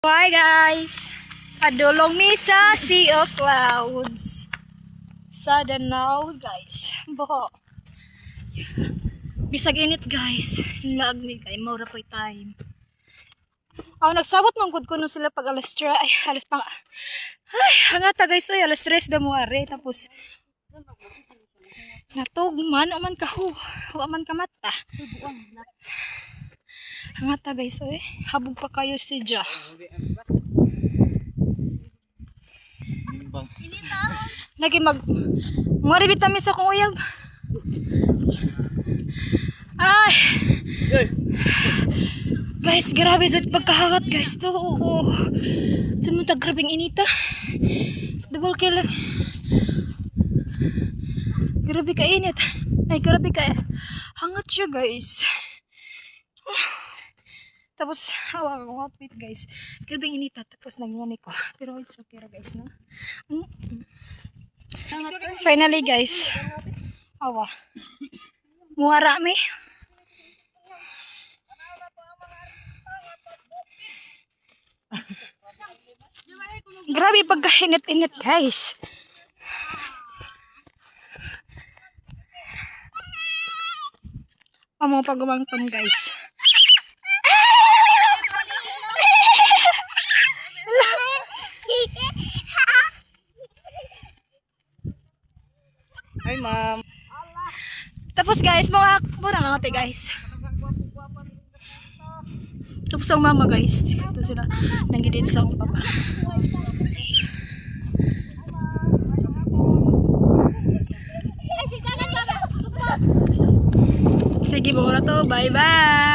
Hi guys! Padulong mi sa Sea of Clouds. Sa Danau guys. Boho. Bisag init guys. Lag mi kay maura po'y time. Nagsabot man gud kuno sila pag alas 3. Ay, alas pang... Ay, hangata guys. Ay, alas 3 da mo are. Tapos... Natugman. Uman ka ho. Uman ka mata. Hangata guys. Ay, habog pa kayo si Ja. Lagi maribit kami sa kong uyab. Ay guys, grabe sa pagkahakat guys to. Sa mga grabing inita. Double kill lang. Grabe ka init. Ay, grabe ka hangat siya guys. Tapos, hawa akong outfit guys. Grabing inita. Tapos nangyani ko. Pero it's okay ra guys, no? Finally guys. Hawa. Muara mi. Grabe pagkainit-init guys. Amo pagumangton guys. Hi ma'am. Tapos guys, mga muna nga ate guys. Tapos ang mama guys. Ito sila nanggidid sa akong papa. Sige, muna to. Bye bye.